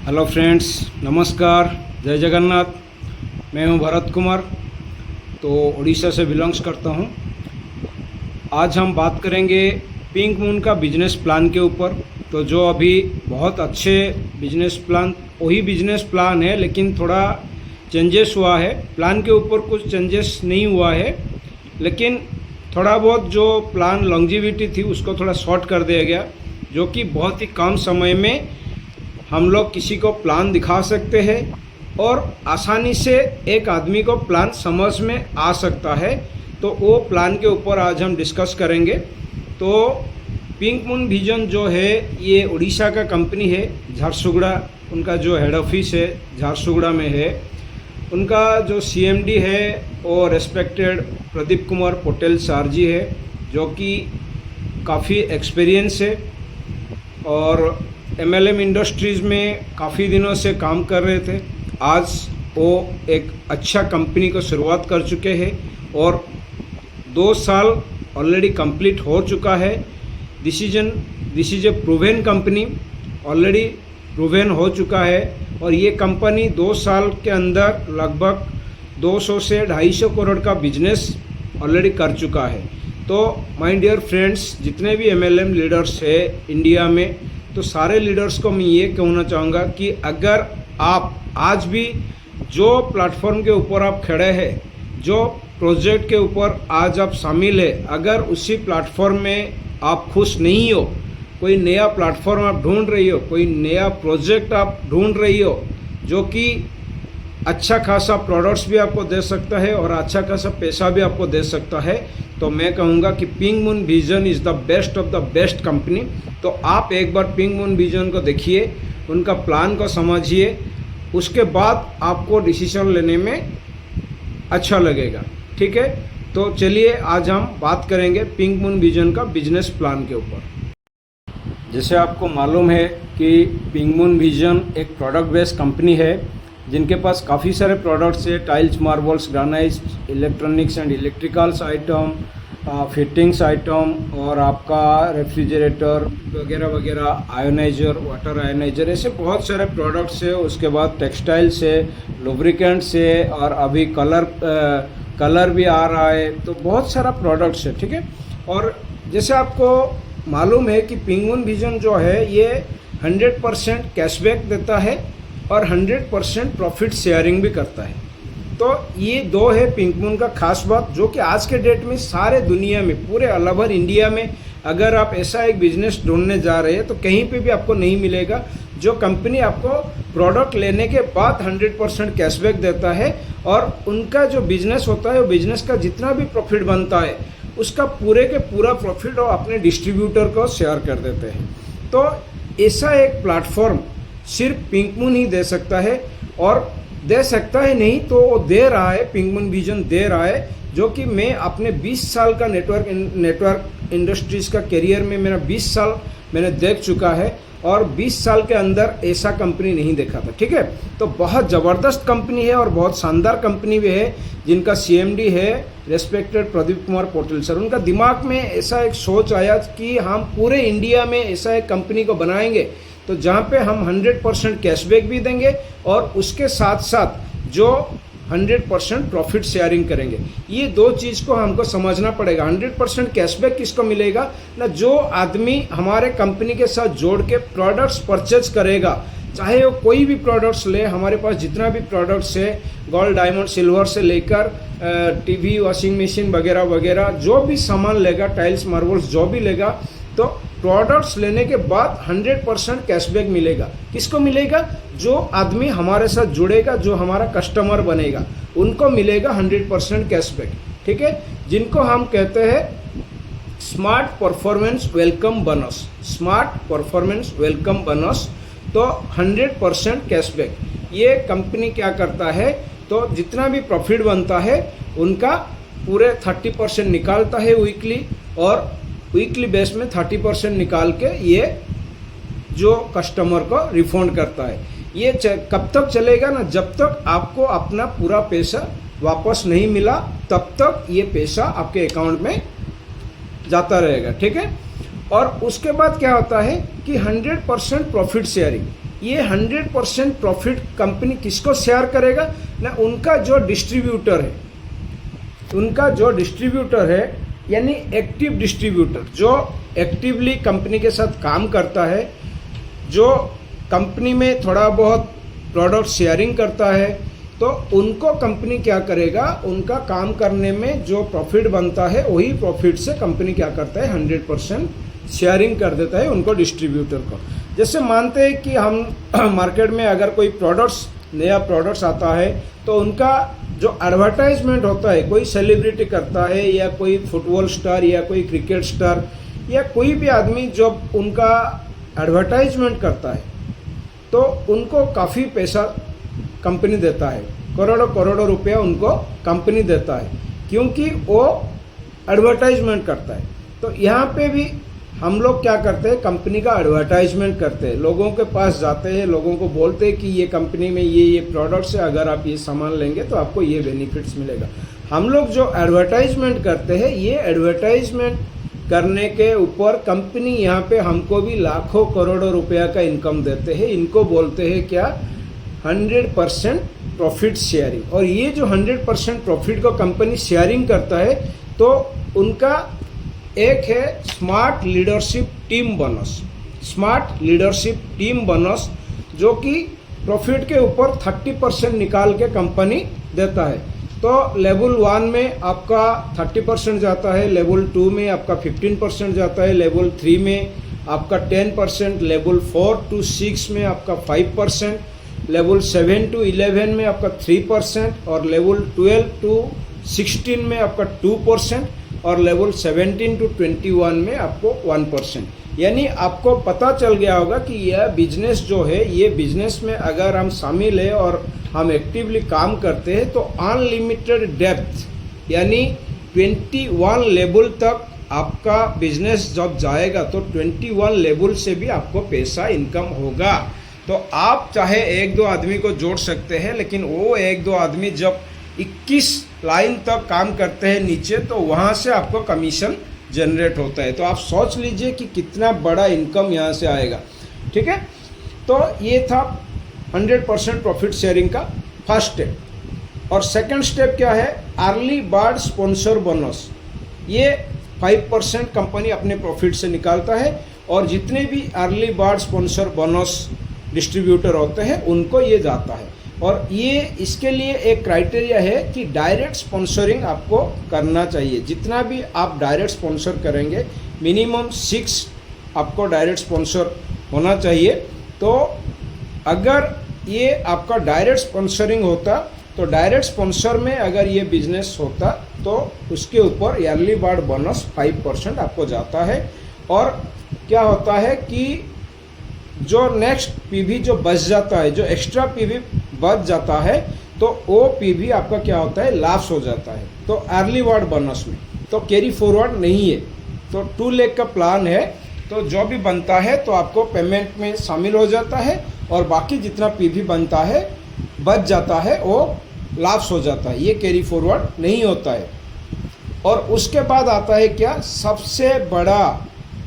Hello friends, नमस्कार, जय जगन्नाथ। मैं हूं भरत कुमार, तो उड़ीसा से बिलोंग्स करता हूं। आज हम बात करेंगे पिंक मून का बिजनेस प्लान के ऊपर। तो जो अभी बहुत अच्छे बिजनेस प्लान, वही बिजनेस प्लान है, लेकिन थोड़ा चेंजेस हुआ है। प्लान के ऊपर कुछ चेंजेस नहीं हुआ है, लेकिन थोड़ा बहुत जो प्लान लॉन्जिविटी थी उसको थोड़ा शॉर्ट कर दिया गया, जो कि बहुत ही कम समय में हम लोग किसी को प्लान दिखा सकते हैं और आसानी से एक आदमी को प्लान समझ में आ सकता है। तो वो प्लान के ऊपर आज हम डिस्कस करेंगे। तो पिंक मून विजन जो है ये उड़ीसा का कंपनी है, झारसुगुड़ा उनका जो हेड ऑफिस है झारसुगुड़ा में है। उनका जो सीएमडी है वो रेस्पेक्टेड प्रदीप कुमार पटेल सर जी है, जो कि काफ़ी एक्सपीरियंस है और एमएलएम इंडस्ट्रीज़ में काफ़ी दिनों से काम कर रहे थे। आज वो एक अच्छा कंपनी को शुरुआत कर चुके हैं और 2 साल ऑलरेडी कंप्लीट हो चुका है। This is a proven company, already proven हो चुका है। और ये कंपनी 2 साल के अंदर लगभग 200 से 250 करोड़ का बिजनेस ऑलरेडी कर चुका है। तो माय डियर फ्रेंड्स, जितने भी एमएलएम लीडर्स है इंडिया में, तो सारे लीडर्स को मैं ये कहना चाहूँगा कि अगर आप आज भी जो प्लेटफॉर्म के ऊपर आप खड़े हैं, जो प्रोजेक्ट के ऊपर आज आप शामिल है, अगर उसी प्लेटफॉर्म में आप खुश नहीं हो, कोई नया प्लेटफॉर्म आप ढूंढ रही हो, कोई नया प्रोजेक्ट आप ढूंढ रही हो जो कि अच्छा खासा प्रोडक्ट्स भी आपको दे सकता है और अच्छा खासा पैसा भी आपको दे सकता है, तो मैं कहूँगा कि pink moon vision is the best of the best company. तो आप एक बार पिंक मून विजन को देखिए, उनका प्लान को समझिए, उसके बाद आपको डिसीजन लेने में अच्छा लगेगा। ठीक है, तो चलिए आज हम बात करेंगे पिंक मून विजन का बिजनेस प्लान के ऊपर। जैसे आपको मालूम है कि पिंक मून विजन एक प्रोडक्ट बेस्ड कंपनी है, जिनके पास काफ़ी सारे प्रोडक्ट्स है, tiles, marbles, granites, electronics and electricals item, fittings item और आपका रेफ्रिजरेटर वगैरह वगैरह, आयोनाइजर, वाटर आयोनाइजर, ऐसे बहुत सारे प्रोडक्ट्स है। उसके बाद टेक्सटाइल्स है, लुब्रिकेंट्स है और अभी कलर भी आ रहा है, तो बहुत सारा प्रोडक्ट्स है। ठीक है, और जैसे आपको मालूम है कि पिंक मून विजन जो है ये 100% कैशबैक देता है और 100% प्रॉफिट शेयरिंग भी करता है। तो ये 2 है पिंक मून का खास बात, जो कि आज के डेट में सारे दुनिया में, पूरे ऑल ओवर इंडिया में अगर आप ऐसा एक बिजनेस ढूंढने जा रहे हैं तो कहीं पे भी आपको नहीं मिलेगा, जो कंपनी आपको प्रोडक्ट लेने के बाद 100% कैशबैक देता है और उनका जो बिजनेस होता है, वो बिजनेस का जितना भी प्रॉफिट बनता है उसका पूरे के पूरा प्रॉफिट वो अपने डिस्ट्रीब्यूटर को शेयर कर देते हैं। तो ऐसा एक प्लेटफॉर्म सिर्फ पिंक मून ही दे सकता है, और दे सकता है नहीं तो वो दे रहा है, पिंक मून विजन दे रहा है, जो कि मैं अपने 20 साल का नेटवर्क इंडस्ट्रीज़ का करियर में, मेरा 20 साल मैंने देख चुका है और 20 साल के अंदर ऐसा कंपनी नहीं देखा था। ठीक है, तो बहुत ज़बरदस्त कंपनी है और बहुत शानदार कंपनी भी है, जिनका सीएमडी है रेस्पेक्टेड प्रदीप कुमार पटेल सर। उनका दिमाग में ऐसा एक सोच आया कि हम पूरे इंडिया में ऐसा एक कंपनी को बनाएंगे तो जहाँ पे हम 100% कैशबैक भी देंगे और उसके साथ साथ जो 100% प्रॉफिट शेयरिंग करेंगे। ये 2 चीज़ को हमको समझना पड़ेगा। 100% कैशबैक किसको मिलेगा ना, जो आदमी हमारे कंपनी के साथ जोड़ के प्रोडक्ट्स परचेज करेगा, चाहे वो कोई भी प्रोडक्ट्स ले। हमारे पास जितना भी प्रोडक्ट्स है, गोल्ड, डायमंड, सिल्वर से लेकर टीवी, वॉशिंग मशीन वगैरह वगैरह, जो भी सामान लेगा, टाइल्स, मार्बल्स जो भी लेगा, तो प्रोडक्ट्स लेने के बाद 100% कैशबैक मिलेगा। किसको मिलेगा? जो आदमी हमारे साथ जुड़ेगा, जो हमारा कस्टमर बनेगा, उनको मिलेगा 100% कैशबैक। ठीक है, जिनको हम कहते हैं smart performance welcome bonus, smart performance welcome bonus. तो 100% कैशबैक ये कंपनी क्या करता है, तो जितना भी प्रॉफिट बनता है उनका पूरे 30% निकालता है वीकली, और वीकली बेस में 30% निकाल के ये जो कस्टमर को रिफंड करता है। ये कब तक चलेगा ना, जब तक आपको अपना पूरा पैसा वापस नहीं मिला, तब तक ये पैसा आपके अकाउंट में जाता रहेगा। ठीक है, और उसके बाद क्या होता है कि 100% प्रॉफिट शेयरिंग, ये 100% प्रॉफिट कंपनी किसको शेयर करेगा ना, उनका जो डिस्ट्रीब्यूटर है, उनका जो डिस्ट्रीब्यूटर है यानी एक्टिव डिस्ट्रीब्यूटर, जो एक्टिवली कंपनी के साथ काम करता है, जो कंपनी में थोड़ा बहुत प्रोडक्ट शेयरिंग करता है, तो उनको कंपनी क्या करेगा, उनका काम करने में जो प्रॉफिट बनता है वही प्रॉफिट से कंपनी क्या करता है 100% शेयरिंग कर देता है उनको डिस्ट्रीब्यूटर को। जैसे मानते हैं कि हम मार्केट में अगर कोई नया प्रोडक्ट्स आता है तो उनका जो एडवर्टाइजमेंट होता है, कोई सेलिब्रिटी करता है या कोई फुटबॉल स्टार या कोई क्रिकेट स्टार या कोई भी आदमी जब उनका एडवर्टाइजमेंट करता है तो उनको काफ़ी पैसा कंपनी देता है, करोड़ों करोड़ों रुपया उनको कंपनी देता है, क्योंकि वो एडवर्टाइजमेंट करता है। तो यहाँ पे भी हम लोग क्या करते हैं, कंपनी का एडवर्टाइजमेंट करते हैं, लोगों के पास जाते हैं, लोगों को बोलते हैं कि ये कंपनी में ये प्रोडक्ट्स है, अगर आप ये सामान लेंगे तो आपको ये बेनिफिट्स मिलेगा। हम लोग जो एडवर्टाइजमेंट करते हैं, ये एडवर्टाइजमेंट करने के ऊपर कंपनी यहाँ पे हमको भी लाखों करोड़ों रुपया का इनकम देते हैं। इनको बोलते हैं क्या, 100% प्रॉफिट शेयरिंग। और ये जो 100% प्रॉफिट को कंपनी शेयरिंग करता है तो उनका एक है smart leadership team bonus. Smart leadership team bonus जो कि प्रॉफिट के ऊपर 30% निकाल के कंपनी देता है। तो लेवल 1 में आपका 30% जाता है, लेवल 2 में आपका 15% जाता है, लेवल 3 में आपका 10%, लेवल 4 to 6 में आपका 5%, लेवल 7 to 11 में आपका 3% और लेवल 12 to 16 में आपका 2% और लेवल 17 to 21 में आपको 1%। यानी आपको पता चल गया होगा कि यह बिजनेस जो है, ये बिजनेस में अगर हम शामिल है और हम एक्टिवली काम करते हैं तो अनलिमिटेड डेप्थ यानी 21 लेवल तक आपका बिजनेस जब जाएगा तो 21 लेवल से भी आपको पैसा इनकम होगा। तो आप चाहे 1-2 आदमी को जोड़ सकते हैं, लेकिन वो 1-2 आदमी जब 21 लाइन तक काम करते हैं नीचे, तो वहाँ से आपको कमीशन जनरेट होता है। तो आप सोच लीजिए कि कितना बड़ा इनकम यहाँ से आएगा। ठीक है, तो ये था 100% प्रॉफिट शेयरिंग का फर्स्ट स्टेप। और सेकंड स्टेप क्या है, अर्ली बर्ड स्पॉन्सर बोनस। ये 5% कंपनी अपने प्रॉफिट से निकालता है और जितने भी early bird sponsor bonus distributor होते हैं उनको ये जाता है। और ये इसके लिए एक क्राइटेरिया है कि डायरेक्ट स्पॉन्सरिंग आपको करना चाहिए। जितना भी आप डायरेक्ट स्पॉन्सर करेंगे मिनिमम 6 आपको डायरेक्ट स्पॉन्सर होना चाहिए। तो अगर ये आपका डायरेक्ट स्पॉन्सरिंग होता तो डायरेक्ट स्पॉन्सर में अगर ये बिजनेस होता तो उसके ऊपर ईयरली बर्ड बोनस 5% आपको जाता है। और क्या होता है कि जो नेक्स्ट पीवी जो बच जाता है, जो एक्स्ट्रा पीवी बच जाता है, तो वो पीवी आपका क्या होता है, लॉस हो जाता है। तो अर्ली बर्ड बोनस में तो कैरी फॉरवर्ड नहीं है। तो 2 लाख का प्लान है, तो जो भी बनता है तो आपको पेमेंट में शामिल हो जाता है और बाकी जितना पीवी बनता है बच जाता है वो लॉस हो जाता है। ये कैरी फॉरवर्ड नहीं होता है। और उसके बाद आता है क्या, सबसे बड़ा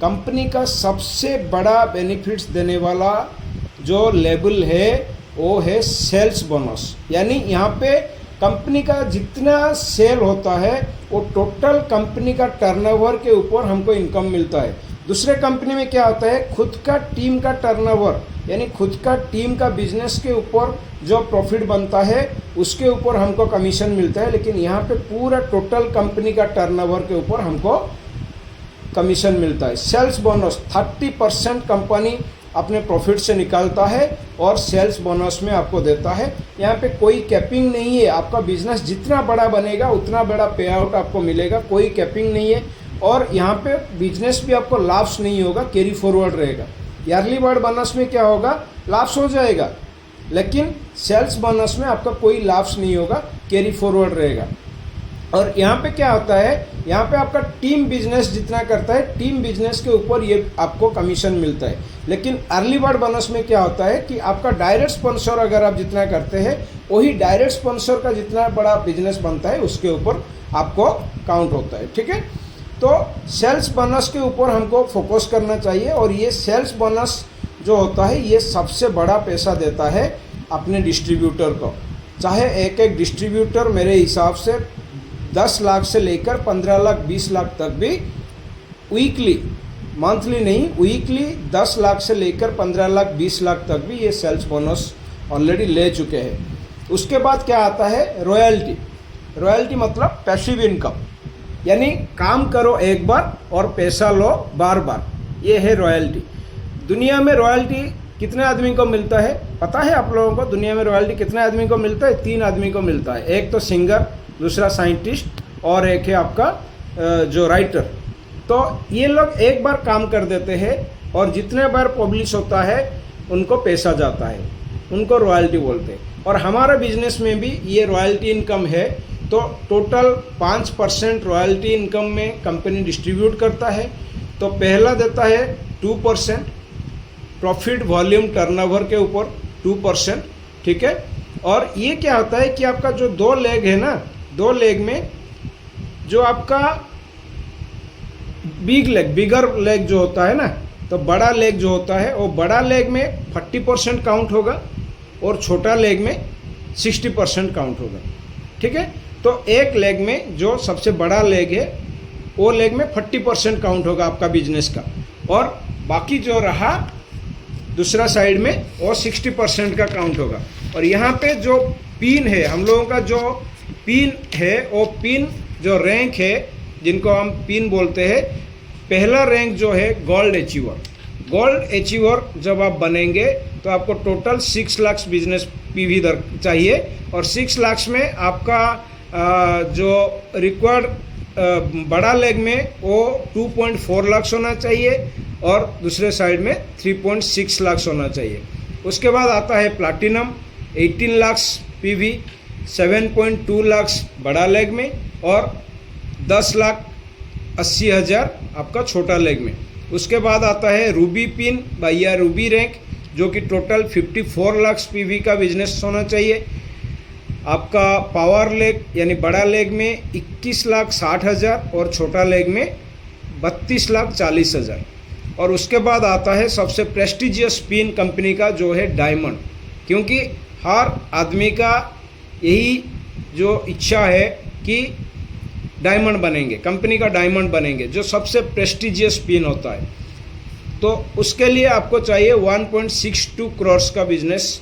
कंपनी का सबसे बड़ा बेनिफिट्स देने वाला जो लेवल है वो है सेल्स बोनस। यानी यहाँ पे कंपनी का जितना सेल होता है वो टोटल कंपनी का टर्नओवर के ऊपर हमको इनकम मिलता है। दूसरे कंपनी में क्या होता है, खुद का टीम का टर्नओवर यानी खुद का टीम का बिजनेस के ऊपर जो प्रॉफिट बनता है उसके ऊपर हमको कमीशन मिलता है। लेकिन यहाँ पे पूरा टोटल कंपनी का टर्नओवर के ऊपर हमको कमीशन मिलता है। सेल्स बोनस 30% कंपनी अपने प्रॉफिट से निकालता है और सेल्स बोनस में आपको देता है। यहाँ पे कोई कैपिंग नहीं है, आपका बिजनेस जितना बड़ा बनेगा उतना बड़ा पे आउट आपको मिलेगा, कोई कैपिंग नहीं है। और यहाँ पे बिजनेस भी आपको लॉस नहीं होगा, कैरी फॉरवर्ड रहेगा। ईयरली बर्ड बोनस में क्या होगा, लॉस हो जाएगा, लेकिन सेल्स बोनस में आपका कोई लॉस नहीं होगा, कैरी फॉरवर्ड रहेगा। और यहाँ पे क्या होता है, यहाँ पे आपका टीम बिजनेस जितना करता है, टीम बिजनेस के ऊपर ये आपको कमीशन मिलता है। लेकिन अर्ली बर्ड बोनस में क्या होता है कि आपका डायरेक्ट स्पॉन्सर अगर आप जितना करते हैं वही डायरेक्ट स्पॉन्सर का जितना बड़ा बिजनेस बनता है उसके ऊपर आपको काउंट होता है। ठीक है, तो सेल्स बोनस के ऊपर हमको फोकस करना चाहिए। और ये सेल्स बोनस जो होता है ये सबसे बड़ा पैसा देता है अपने डिस्ट्रीब्यूटर को। चाहे एक एक डिस्ट्रीब्यूटर मेरे हिसाब से 10 लाख से लेकर 15 लाख 20 लाख तक भी वीकली, मंथली नहीं, वीकली 10 लाख से लेकर 15 लाख 20 लाख तक भी ये सेल्स बोनस ऑलरेडी ले चुके हैं। उसके बाद क्या आता है, रॉयल्टी। रॉयल्टी मतलब पैसिव इनकम, यानी काम करो एक बार और पैसा लो बार बार, ये है रॉयल्टी। दुनिया में रॉयल्टी कितने आदमी को मिलता है पता है आप लोगों को? दुनिया में रॉयल्टी कितने आदमी को मिलता है? 3 आदमी को मिलता है। एक तो सिंगर, दूसरा साइंटिस्ट और एक है आपका जो राइटर। तो ये लोग एक बार काम कर देते हैं और जितने बार पब्लिश होता है उनको पैसा जाता है, उनको रॉयल्टी बोलते हैं। और हमारा बिजनेस में भी ये रॉयल्टी इनकम है। तो टोटल 5% रॉयल्टी इनकम में कंपनी डिस्ट्रीब्यूट करता है। तो पहला देता है 2% प्रॉफिट वॉल्यूम टर्नओवर के ऊपर 2%, ठीक है। और ये क्या होता है कि आपका जो 2 लेग है ना, 2 लेग में जो आपका बिगर लेग जो होता है ना, तो बड़ा लेग जो होता है वो बड़ा लेग में 40% काउंट होगा और छोटा लेग में 60% काउंट होगा, ठीक है। तो एक लेग में जो सबसे बड़ा लेग है वो लेग में 40% काउंट होगा आपका बिजनेस का, और बाकी जो रहा दूसरा साइड में वो 60% का काउंट होगा। और यहाँ पे जो पिन है, हम लोगों का जो पिन है वो पिन जो रैंक है जिनको हम पिन बोलते हैं, पहला रैंक जो है गोल्ड अचीवर। गोल्ड अचीवर जब आप बनेंगे तो आपको टोटल 6 लाख बिजनेस पीवी चाहिए, और 6 लाख में आपका जो रिक्वायर्ड बड़ा लेग में वो 2.4 लाख होना चाहिए और दूसरे साइड में 3.6 लाख होना चाहिए। उसके बाद आता है प्लैटिनम 18 लाख पीवी, 7.2 लाख बड़ा लेग में और 10,80,000 आपका छोटा लेग में। उसके बाद आता है रूबी पिन या रूबी रैंक, जो कि टोटल 54 लाख पीवी का बिजनेस होना चाहिए। आपका पावर लेग यानी बड़ा लेग में 21,60,000 और छोटा लेग में 32,40,000। और उसके बाद आता है सबसे प्रेस्टिजियस पिन कंपनी का जो है डायमंड, क्योंकि हर आदमी का यही जो इच्छा है कि डायमंड बनेंगे, कंपनी का डायमंड बनेंगे, जो सबसे प्रेस्टिजियस पिन होता है। तो उसके लिए आपको चाहिए 1.62 करोड़ का बिजनेस,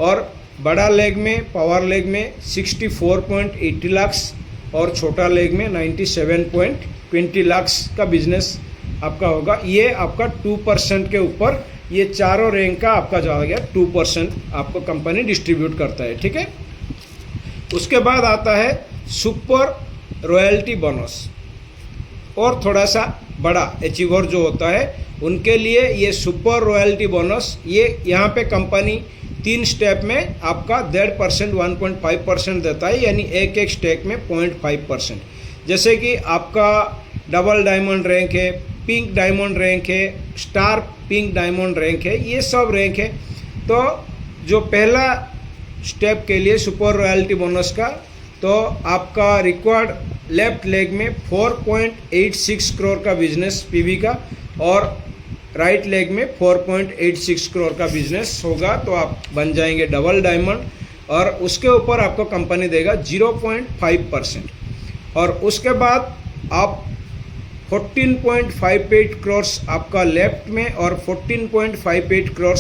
और बड़ा लेग में पावर लेग में 64.80 लाख और छोटा लेग में 97.20 लाख का बिजनेस आपका होगा। ये आपका 2% के ऊपर ये चारों रैंक का आपका जा गया 2% आपको कंपनी डिस्ट्रीब्यूट करता है, ठीक है। उसके बाद आता है सुपर रॉयल्टी बोनस, और थोड़ा सा बड़ा अचीवर जो होता है उनके लिए ये सुपर रॉयल्टी बोनस, ये यहाँ पे कंपनी 3 स्टेप में आपका 1.5%, 1.5% देता है, यानी एक एक स्टेप में 0.5%। जैसे कि आपका डबल डायमंड रैंक है, पिंक डायमंड रैंक है, स्टार पिंक डायमंड रैंक है, ये सब रैंक है। तो जो पहला स्टेप के लिए सुपर रॉयल्टी बोनस का, तो आपका रिक्वायर्ड लेफ्ट लेग में 4.86 करोड़ का बिजनेस पीवी का और राइट लेग में 4.86 करोड़ का बिजनेस होगा, तो आप बन जाएंगे डबल डायमंड। और उसके ऊपर आपको कंपनी देगा 0.5%। और उसके बाद आप 14.58 करोड़ आपका लेफ्ट में और 14.58 करोड़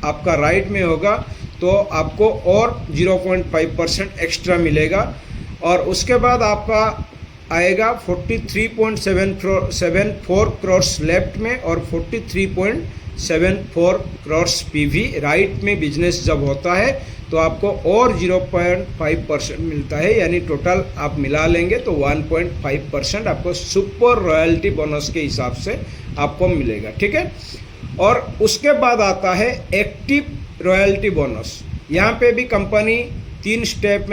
आपका राइट में होगा, तो आपको और 0.5% एक्स्ट्रा मिलेगा। और उसके बाद आपका आएगा 43.74 करोड़ लेफ्ट में और 43.74 करोड़ पीवी राइट में बिजनेस जब होता है, तो आपको और 0.5% मिलता है, यानी टोटल आप मिला लेंगे तो 1.5% आपको सुपर रॉयल्टी बोनस के हिसाब से आपको मिलेगा, ठीक है। और उसके बाद आता है एक्टिव रॉयल्टी बोनस। यहाँ पे भी कंपनी 3 स्टेप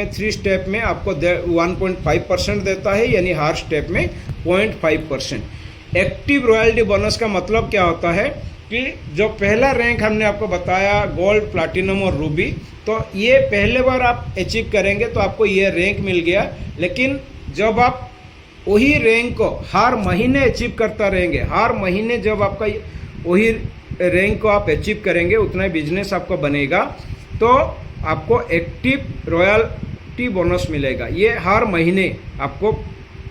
में आपको 1.5% देता है, यानी हर स्टेप में 0.5%। एक्टिव रॉयल्टी बोनस का मतलब क्या होता है कि जो पहला रैंक हमने आपको बताया गोल्ड, प्लैटिनम और रूबी, तो ये पहले बार आप अचीव करेंगे तो आपको ये रैंक मिल गया। लेकिन जब आप वही रैंक को हर महीने अचीव करता रहेंगे, हर महीने जब आपका वही रैंक को आप अचीव करेंगे उतना ही बिजनेस आपको बनेगा, तो आपको एक्टिव रॉयल्टी बोनस मिलेगा। ये हर महीने आपको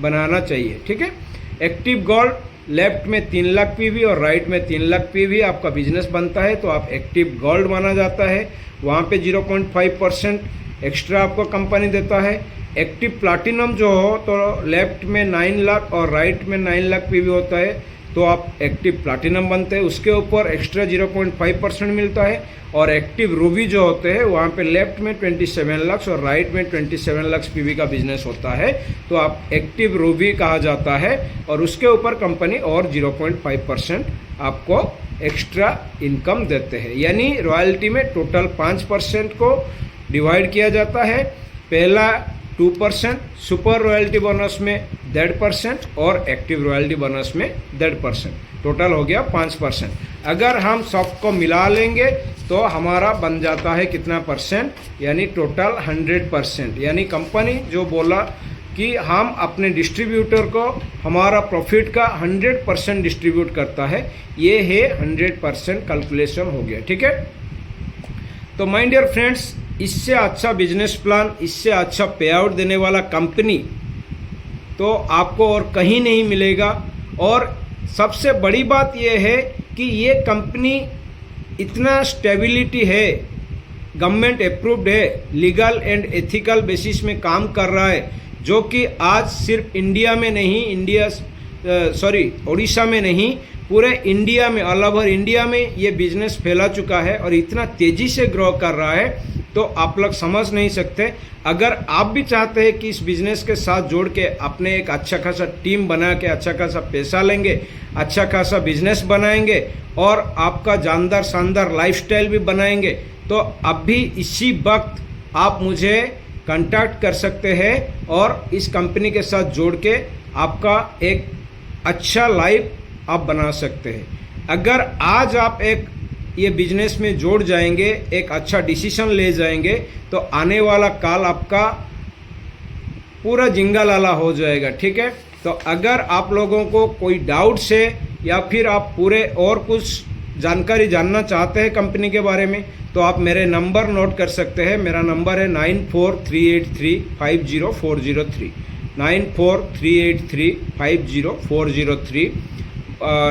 बनाना चाहिए, ठीक है। एक्टिव गोल्ड, लेफ्ट में 3 लाख पीवी और राइट में 3 लाख पीवी आपका बिजनेस बनता है तो आप एक्टिव गोल्ड माना जाता है। वहाँ पे 0.5% एक्स्ट्रा आपको कंपनी देता है। एक्टिव प्लाटिनम जो हो तो लेफ्ट में 9 लाख और राइट में 9 लाख पीवी होता है तो आप एक्टिव प्लाटिनम बनते हैं, उसके ऊपर एक्स्ट्रा 0.5% मिलता है। और एक्टिव रूबी जो होते हैं वहाँ पे लेफ्ट में 27 लाख और राइट में 27 लाख पीवी का बिजनेस होता है तो आप एक्टिव रूबी कहा जाता है और उसके ऊपर कंपनी और 0.5% आपको एक्स्ट्रा इनकम देते हैं। यानी रॉयल्टी में टोटल 5% को डिवाइड किया जाता है। पहला 2%, सुपर रॉयल्टी बोनस में 1.5% और एक्टिव रॉयल्टी बोनस में 1.5%, टोटल हो गया 5%। अगर हम सबको मिला लेंगे तो हमारा बन जाता है कितना परसेंट, यानी टोटल 100%। यानी कंपनी जो बोला कि हम अपने डिस्ट्रीब्यूटर को हमारा प्रॉफिट का 100% डिस्ट्रीब्यूट करता है, ये है 100% कैलकुलेशन हो गया, ठीक है। तो माय डियर फ्रेंड्स, इससे अच्छा बिजनेस प्लान, इससे अच्छा पे आउट देने वाला कंपनी तो आपको और कहीं नहीं मिलेगा। और सबसे बड़ी बात यह है कि ये कंपनी इतना स्टेबिलिटी है, गवर्नमेंट अप्रूव्ड है, लीगल एंड एथिकल बेसिस में काम कर रहा है, जो कि आज सिर्फ इंडिया में नहीं, उड़ीसा में नहीं, पूरे इंडिया में, ऑल ओवर इंडिया में ये बिजनेस फैला चुका है और इतना तेज़ी से ग्रो कर रहा है तो आप लोग समझ नहीं सकते। अगर आप भी चाहते हैं कि इस बिज़नेस के साथ जोड़ के अपने एक अच्छा खासा टीम बना के अच्छा खासा पैसा लेंगे, अच्छा खासा बिजनेस बनाएंगे और आपका जानदार शानदार लाइफस्टाइल भी बनाएंगे, तो अभी इसी वक्त आप मुझे कांटेक्ट कर सकते हैं और इस कंपनी के साथ जोड़ के आपका एक अच्छा लाइफ आप बना सकते हैं। अगर आज आप एक ये बिजनेस में जोड़ जाएंगे, एक अच्छा डिसीजन ले जाएंगे, तो आने वाला काल आपका पूरा जिंगालाला हो जाएगा, ठीक है। तो अगर आप लोगों को कोई डाउट्स है या फिर आप पूरे और कुछ जानकारी जानना चाहते हैं कंपनी के बारे में, तो आप मेरे नंबर नोट कर सकते हैं। मेरा नंबर है 9438350403, 9438350403।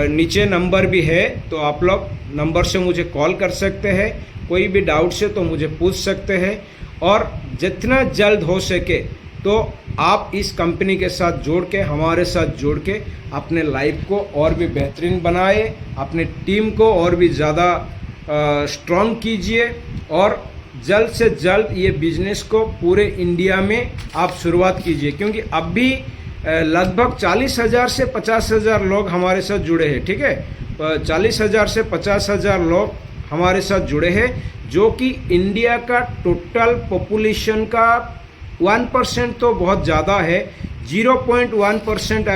नीचे नंबर भी है तो आप लोग नंबर से मुझे कॉल कर सकते हैं। कोई भी डाउट से तो मुझे पूछ सकते हैं और जितना जल्द हो सके तो आप इस कंपनी के साथ जोड़ के, हमारे साथ जोड़ के अपने लाइफ को और भी बेहतरीन बनाए, अपने टीम को और भी ज़्यादा स्ट्रॉन्ग कीजिए और जल्द से जल्द ये बिज़नेस को पूरे इंडिया में आप शुरुआत कीजिए। क्योंकि अभी लगभग 40,000 से 50,000 लोग हमारे साथ जुड़े हैं, ठीक है। 40,000 से 50,000 लोग हमारे साथ जुड़े हैं, जो कि इंडिया का टोटल पॉपुलेशन का 1% तो बहुत ज़्यादा है। 0.1%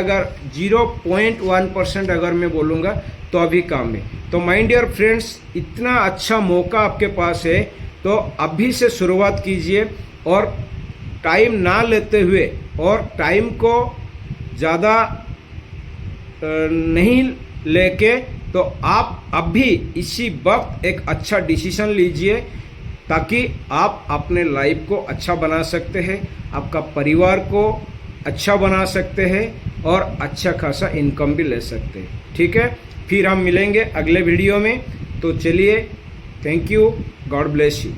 अगर मैं बोलूँगा तो अभी काम है। तो माय डियर फ्रेंड्स, इतना अच्छा मौका आपके पास है तो अभी से शुरुआत कीजिए और टाइम ना लेते हुए और टाइम को ज़्यादा नहीं लेके, तो आप अभी इसी वक्त एक अच्छा डिसीजन लीजिए ताकि आप अपने लाइफ को अच्छा बना सकते हैं, आपका परिवार को अच्छा बना सकते हैं और अच्छा खासा इनकम भी ले सकते हैं, ठीक है। फिर हम मिलेंगे अगले वीडियो में। तो चलिए, thank you, God bless you.